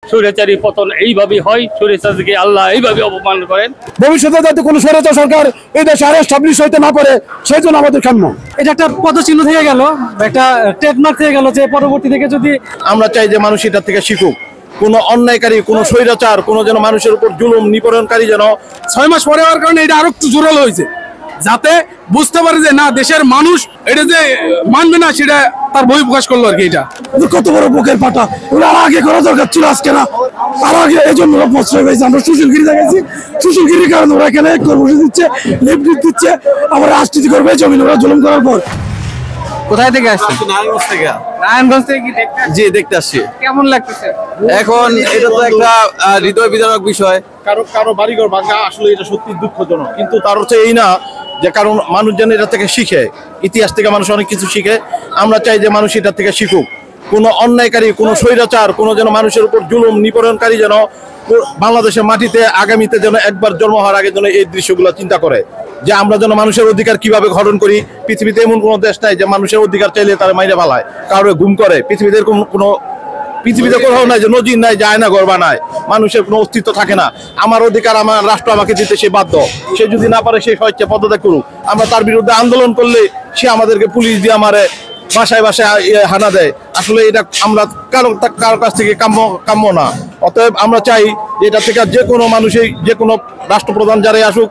স্বৈরাচারী পতন এইভাবে হয়, স্বৈরাচারীকে আল্লাহ এইভাবে অপমান করেন। ভবিষ্যতে যাতে কোনো স্বৈরাচার সরকার এই দেশে আর এস্টাবলিশ হইতে না পারে সেই জন্য আমাদের কাম্য। এটা একটা পদচিহ্ন থেকে গেল, একটা ট্রেডমার্ক থেকে গেল, যে পরবর্তী থেকে যদি আমরা চাই যে মানুষ এটা থেকে শিখুক, কোনো অন্যায়কারী, কোনো স্বৈরাচার, কোনো যেন মানুষের উপর জুলুম নিপীড়নকারী যেন 6 মাস পরে হওয়ার কারণে এটা আরো একটু জোরালো হয়েছে, যাতে বুঝতে পারে যে না, দেশের মানুষ এটা যে মানবে না সেটা তার বই প্রকাশ করলো আর কি। এটা কত বড় বুকের পাটা, ওরা আগে করা দরকার ছিল, আজকে না, তার আগে এই জন্য প্রশ্রয় পেয়েছে। আমরা সুশীলগিরি দেখাচ্ছি, সুশীলগিরির কারণে ওরা এখানে কর্মসূচি দিচ্ছে, লিফট দিচ্ছে, আবার রাজনীতি করবে জমিন ওরা জুলুম করার পর। কোথায় থেকে আসছে? নারায়ণগঞ্জ থেকে। নারায়ণগঞ্জ থেকে কি দেখতে? জি, দেখতে আসছি। কেমন লাগতেছে এখন এটা তো একটা হৃদয় বিদারক বিষয়, কারো বাড়িঘর ভাঙা আসলে এটা সত্যি দুঃখজনক, কিন্তু তার হচ্ছে এই না যে কারণ মানুষ যেন এটা থেকে শিখে, ইতিহাস থেকে মানুষ অনেক কিছু শিখে। আমরা চাই যে মানুষ এটা থেকে শিখুক, কোনো অন্যায়কারী, কোনো স্বৈরাচার, কোনো যেন মানুষের উপর জুলুম নিপীড়নকারী যেন বাংলাদেশের মাটিতে আগামীতে যেন একবার জন্ম হওয়ার আগে যেন এই দৃশ্যগুলো চিন্তা করে যে আমরা যেন মানুষের অধিকার কিভাবে গঠন করি। পৃথিবীতে এমন কোনো দেশ নাই যে মানুষের অধিকার চাইলে তারা মাইরে ফালায়, কারো গুম করে। পৃথিবীতে কোনো পৃথিবীতে কোথাও নাই যে নজির নাই, যে আয়নাঘর বানায়, মানুষের কোনো অস্তিত্ব থাকে না। আমার অধিকার আমার রাষ্ট্র আমাকে দিতে সে বাধ্য, সে যদি না পারে সে স্বেচ্ছা পদত্যাগ করুক। আমরা তার বিরুদ্ধে আন্দোলন করলে সে আমাদেরকে পুলিশ দিয়ে আমারে বাসায় বাসায় হানা দেয়। আসলে এটা আমরা কারো কাছ থেকে কাম্য না। অতএব আমরা চাই যে এটা থেকে যে কোনো মানুষই, যে কোনো রাষ্ট্রপ্রধান যারাই আসুক,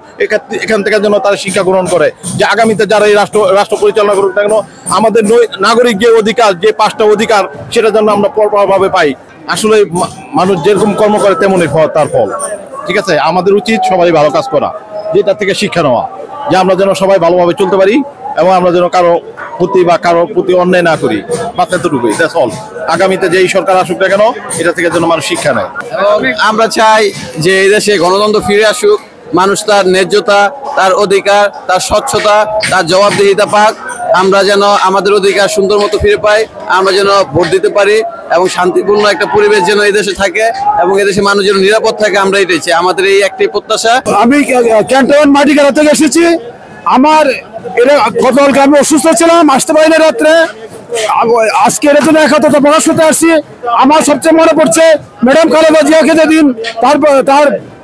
এখান থেকে যেন তারা শিক্ষা গ্রহণ করে যে আগামীতে যারা এই রাষ্ট্র পরিচালনা করুক না কেন, আমাদের নাগরিক যে অধিকার, যে 5টা অধিকার, সেটা যেন আমরা পরপরভাবে পাই। আসলে মানুষ যেরকম কর্ম করে তেমনই তার ফল। ঠিক আছে, আমাদের উচিত সবাই ভালো কাজ করা, যেটা থেকে শিক্ষা নেওয়া, যে আমরা যেন সবাই ভালোভাবে চলতে পারি এবং আমরা যেন কারো প্রতি অন্যায় না করি। বাস এতটুকুই, দ্যাটস অল। আগামীতে যেই সরকার আসুক না কেন, এটা থেকে যেন মানুষ শিক্ষা নেয়। এবং আমরা চাই যে এই দেশে গণতন্ত্র ফিরে আসুক, মানুষ তার ন্যায্যতা, তার অধিকার, তার স্বচ্ছতা, তার জবাবদিহিতা পাক। আমরা যেন আমাদের অধিকার সুন্দর মতো ফিরে পাই, আমরা যেন ভোট দিতে পারি এবং শান্তিপূর্ণ একটা পরিবেশ যেন এই দেশে থাকে এবং এদেশে মানুষ যেন নিরাপদ থাকে। আমরা এটাই চাই, আমাদের এই একটাই প্রত্যাশা। আমি ক্যান্টনমেন্ট মাটিগাড়া থেকে এসেছি। আমার গতকালকে আমি অসুস্থ ছিলাম, আসতে পারিনি রাত্রে। আজকে এর জন্য একাত্মতা প্রকাশ করতে আসছি। আমার সবচেয়ে মনে পড়ছে ম্যাডাম খালেদা জিয়াকে যেদিন তার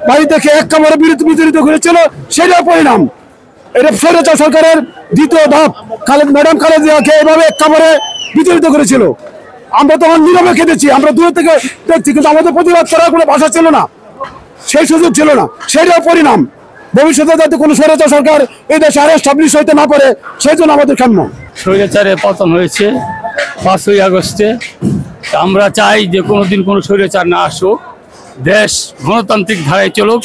বাড়ি থেকে এক কামড়ে বিতাড়িত করেছিল, সেটার পরিণাম। এটা স্বৈরাচার সরকারের দ্বিতীয় ধাপ। ম্যাডাম খালেদা জিয়াকে এভাবে এক কামড়ে বিতাড়িত করেছিল। আমরা তখন নীরবে কেঁদেছি, আমরা দূর থেকে দেখছি, কিন্তু আমাদের প্রতিবাদ করার কোনো ভাষা ছিল না, সেই সুযোগ ছিল না। সেটার পরিণাম। ভবিষ্যতে যাতে কোনো স্বৈরাচার সরকার এই দেশে আর এস্টাবলিশ হইতে না পারে সেই জন্য আমাদের কাম্য। স্বৈরাচারের পতন হয়েছে 5ই আগস্টে। আমরা চাই যে কোনোদিন কোনো স্বৈরাচার না আসুক, দেশ গণতান্ত্রিক ধারায় চলুক,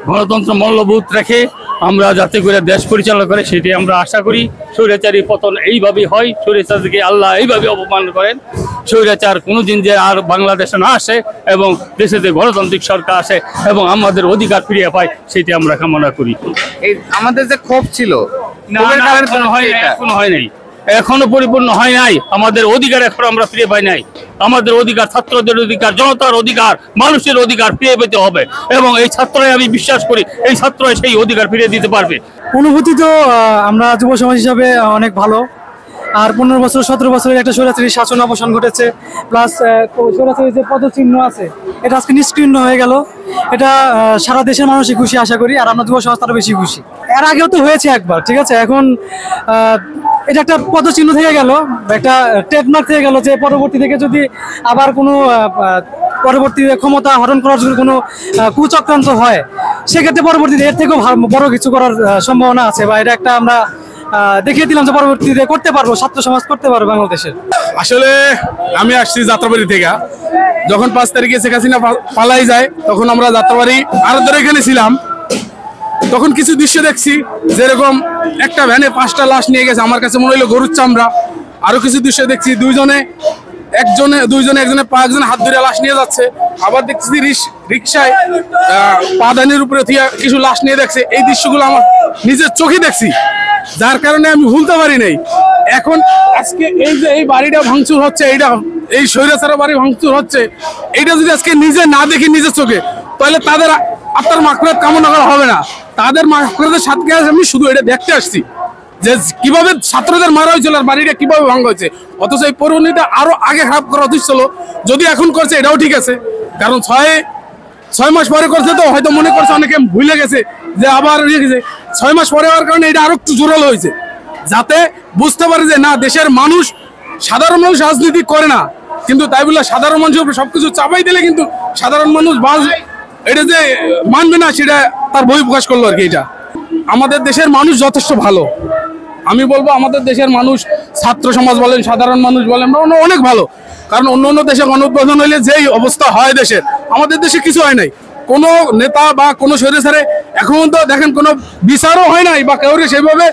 গণতন্ত্র মূল্যবোধ রেখে আমরা যাতে করে দেশ পরিচালনা করে সেটি আমরা আশা করি। স্বৈরাচারী পতন এইভাবেই হয়, স্বৈরাচারীকে আল্লাহ এইভাবে অপমান করেন। স্বৈরাচার কোনোদিন যে আর বাংলাদেশে না আসে এবং দেশেতে গণতান্ত্রিক সরকার আসে এবং আমাদের অধিকার ফিরিয়ে পায়, সেটি আমরা কামনা করি। আমাদের যে ক্ষোভ ছিল এখনো হয় নাই, এখনো পরিপূর্ণ হয় নাই। আমাদের অধিকার এখন আমরা ফিরে পাই নাই। আমাদের অধিকার, ছাত্রদের অধিকার, জনতার অধিকার, মানুষের অধিকার ফিরে পেতে হবে এবং এই ছাত্ররাই, আমি বিশ্বাস করি এই ছাত্ররাই সেই অধিকার ফিরে দিতে পারবে। অনুভূতি তো আমরা যুব সমাজ হিসাবে অনেক ভালো। আর 15 বছর 17 বছরের একটা স্বৈরাচারী শাসন অবসান ঘটেছে, প্লাস স্বৈরাচারী যে পদচিহ্ন আছে এটা আজকে নিষ্কীর্ণ হয়ে গেল। এটা সারা দেশের মানুষই খুশি আশা করি, আর আমরা যুব সমাজ তারা বেশি খুশি। এর আগেও তো হয়েছে একবার, ঠিক আছে। এখন এটা একটা পদচিহ্ন থেকে গেল, একটা ট্রেডমার্ক থেকে গেল, যে পরবর্তী থেকে যদি আবার কোনো পরবর্তী ক্ষমতা হরণ করার জন্য কোনো কুচক্রান্ত হয়, সেক্ষেত্রে পরবর্তীতে এর থেকেও বড় কিছু করার সম্ভাবনা আছে, বা এটা একটা আমরা দেখিয়ে দিলাম যে পরবর্তীতে করতে পারবো, ছাত্র সমাজ করতে পারবো বাংলাদেশের। আসলে আমি আসছি যাত্রাবাড়ি থেকে। যখন 5 তারিখে শেখ হাসিনা পালাই যায়, তখন আমরা যাত্রাবাড়ি আরো ধরে এখানে ছিলাম। তখন কিছু দৃশ্য দেখছি, যেরকম একটা ভ্যানে 5টা লাশ নিয়ে গেছে, আমার কাছে মনে হইলো গরুর চামড়া। আরো কিছু দৃশ্য দেখছি, একজনে পা, একজনে হাত ধরে লাশ নিয়ে যাচ্ছে। আবার দেখছি রিক্সায় পাদানির উপরে কিছু লাশ নিয়ে দেখছে। এই দৃশ্যগুলো আমার নিজের চোখে দেখছি, যার কারণে আমি ভুলতে পারি নাই। এখন আজকে এই যে এই বাড়িটা ভাঙচুর হচ্ছে, এই স্বৈরাচারের বাড়ি ভাঙচুর হচ্ছে, এইটা যদি আজকে নিজে না দেখি নিজের চোখে, তাহলে তাদের আত্মার মাগফিরাত কামনা করা হবে না। তাদের মাগফিরাতের সাথে আমি শুধু এটা দেখতে আসছি যে কিভাবে ছাত্রদের মারা হয়েছিল আর বাড়িটা কিভাবে ভাঙা হয়েছে। অথচ এই পরিণতিটা আরো আগে খারাপ করা উচিত ছিল। যদি এখন করছে এটাও ঠিক আছে, কারণ 6 মাস পরে করছে তো হয়তো মনে করছে অনেকে ভুলে গেছে যে আবার ইয়ে গেছে 6 মাস পরে হওয়ার কারণে এটা আরো একটু জোরালো হয়েছে, যাতে বুঝতে পারে যে না দেশের মানুষ, সাধারণ মানুষ রাজনীতি করে না, কিন্তু তাই বলে সাধারণ মানুষের উপরে সবকিছু চাপাই দিলে কিন্তু সাধারণ মানুষ এটা যে মানবে না সেটা তার বই প্রকাশ করলো আর কি। এটা আমাদের দেশের মানুষ যথেষ্ট ভালো, আমি বলবো আমাদের দেশের মানুষ, ছাত্র সমাজ বলেন, সাধারণ মানুষ বলেন, অনেক ভালো। কারণ অন্য দেশে গণউদ্বোধন হইলে যেই অবস্থা হয় দেশের, আমাদের দেশে কিছু হয় নাই। কোনো নেতা বা কোনো স্বৈরাচারে এখন তো দেখেন কোনো বিচারও হয় নাই বা কেউ সেইভাবে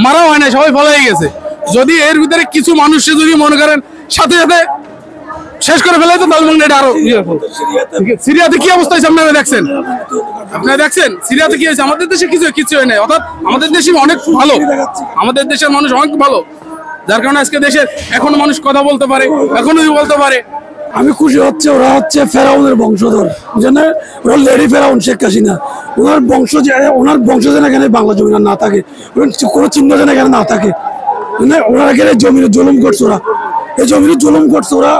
মারাও হয় নাই, সবাই ফলাই গেছে। যদি এর ভিতরে কিছু মানুষকে যদি মনে করেন সাথে সাথে শেষ করে ফেলে তো তাহলে এটা আরো সিরিয়াতে কি অবস্থা হয়েছে আপনারা দেখছেন, সিরিয়াতে কি হয়েছে? আমাদের দেশে কিছু হয় নাই, অর্থাৎ আমাদের দেশে অনেক ভালো, আমাদের দেশের মানুষ অনেক ভালো, যার কারণে আজকে দেশের এখনো মানুষ কথা বলতে পারে, এখনো বলতে পারে। আমি খুশি হচ্ছে, ওরা হচ্ছে ফেরাউনের বংশধর, বুঝলেন, ওরা লেডি ফেরাউন শেখ হাসিনা, ওনার বংশ যেন এখানে বাংলা জমি না থাকে, কোনো চিহ্ন যেন এখানে না থাকে, ওনারা এখানে জমিনে জুলুম করছে, ওরা এই জমিনে জুলুম করছে, ওরা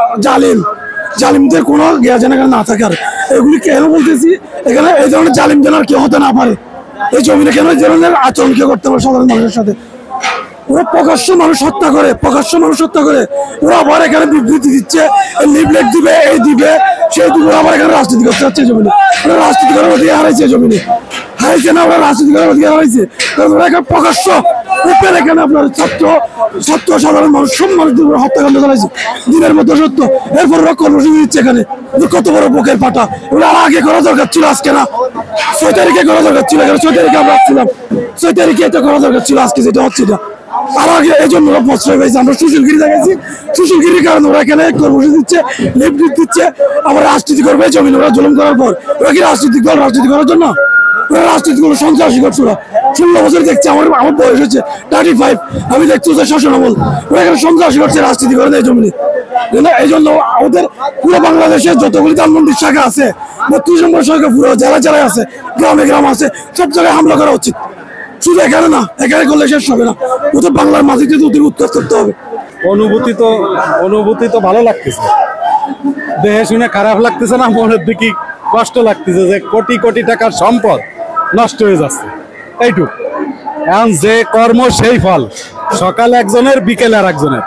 জালিমদের কোনো জ্ঞান যেন এখানে না থাকে। আর এগুলি কেন বলতেছি, এখানে এই ধরনের জালিম যেন আর কেউ হতে না পারে, এই জমিনে কেন এই ধরনের আচরণ কেউ করতে পারে সাধারণ মানুষের সাথে। ওরা প্রকাশ্য মানুষ হত্যা করে, ওরা আবার এখানে বিবৃতি দিচ্ছে, লিফলেট দিবে, এই দিবে, সেই দিবে, আবার এখানে রাজনীতি করতে হচ্ছে জমিনে। ওরা রাজনীতি করার অধিকার হারাইছে, জমিনে হারাইছে না, ওরা রাজনীতি করার অধিকার হারাইছে, কারণ ওরা এখানে প্রকাশ্য উপরে এখানে আপনার ছাত্র সাধারণ মানুষ সব মানুষদের হত্যাকাণ্ড চালাইছে দিনের মধ্যে সত্য। এরপর ওরা কর্মসূচি দিচ্ছে এখানে, কত বড় বুকের পাটা, ওরা আগে করা দরকার ছিল, আজকে না, 6 তারিখে করা দরকার ছিল, 6 তারিখে আমরা আসছিলাম, 6 তারিখে এটা করা দরকার ছিল, আজকে যেটা হচ্ছে এটা আর আগে এই জন্য ওরা প্রশ্রয় পেয়েছে। আমরা সুশীলগিরি দেখাইছি, সুশীলগিরির কারণে ওরা এখানে কর্মসূচি দিচ্ছে, লিফলেট দিচ্ছে, আবার রাজনীতি করবে জমিন, ওরা জুলুম করার পর ওরা কি রাজনীতি করার জন্য ওরা রাজনীতি করলো, সন্ত্রাসী করছে ওরা। 16 বছর দেখছি, আমার বয়স হচ্ছে 35, আমি দেখছি ওদের শাসন আমল, ওরা এখানে সন্ত্রাসী করছে, রাজনীতি করে দেয় জমিনে। এই জন্য আমাদের পুরো বাংলাদেশে যতগুলি ধানমন্ডির শাখা আছে, 32 নম্বর শাখা পুরো জেলায় আছে, গ্রামে আছে, সব জায়গায় হামলা করা উচিত, শুধু এখানে না, এখানে করলে শেষ হবে না, ওদের বাংলার মাটিতে উত্তর করতে হবে। অনুভূতি তো ভালো লাগতেছে, দেহে শুনে খারাপ লাগতেছে না, মনের দিকে কষ্ট লাগতেছে যে কোটি কোটি টাকার সম্পদ নষ্ট হয়ে যাচ্ছে, এইটুক। এখন যে কর্ম সেই ফল, সকালে একজনের বিকেলে আর একজনের,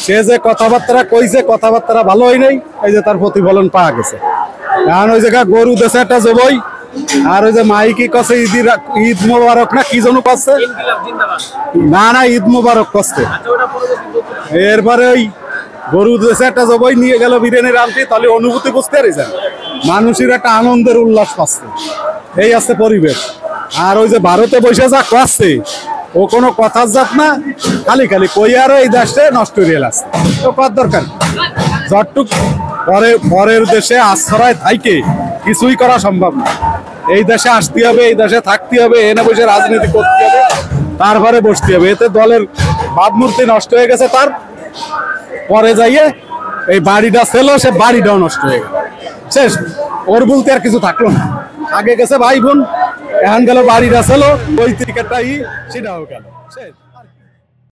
সে যে কথাবার্তা কইছে, কথাবার্তা ভালো হয় নাই, এই যে তার প্রতিফলন পাওয়া গেছে। এখন ওই জায়গা গরু দেশে একটা জবই, আর ওই যে মাইকি কছে ঈদ মোবারক না কি যেন পাচ্ছে, না ঈদ মোবারক করছে, এরপরে ওই গরু দেশে একটা জবই নিয়ে গেল বিরিয়ানি রান্তি, তাহলে অনুভূতি বুঝতে পারছেন, মানুষের একটা আনন্দের উল্লাস পাচ্ছে, এই আছে পরিবেশ। আর ওই যে ভারতে বসে যা করছে, ও কোনো কথার জাত না, খালি কই আর এই দেশে নষ্ট হয়ে গেছে, তো কত দরকার, যতটুক পরের দেশে আশ্রয় থাইকে কিছুই করা সম্ভব না। এই দেশে আসতে হবে, এই দেশে থাকতে হবে, এনে বসে রাজনীতি করতে হবে, তারপরে বসতে হবে। এতে দলের ভাবমূর্তি নষ্ট হয়ে গেছে, তার পরে যাইয়ে এই বাড়িটা ছিল, সে বাড়িটাও নষ্ট হয়ে গেল, শেষ, ওর বলতে আর কিছু থাকলো না। আগে গেছে ভাই বোন, এখন গেল বাড়িটা ছিল, ওই ক্রিকেটটাই সেটাও গেল, শেষ।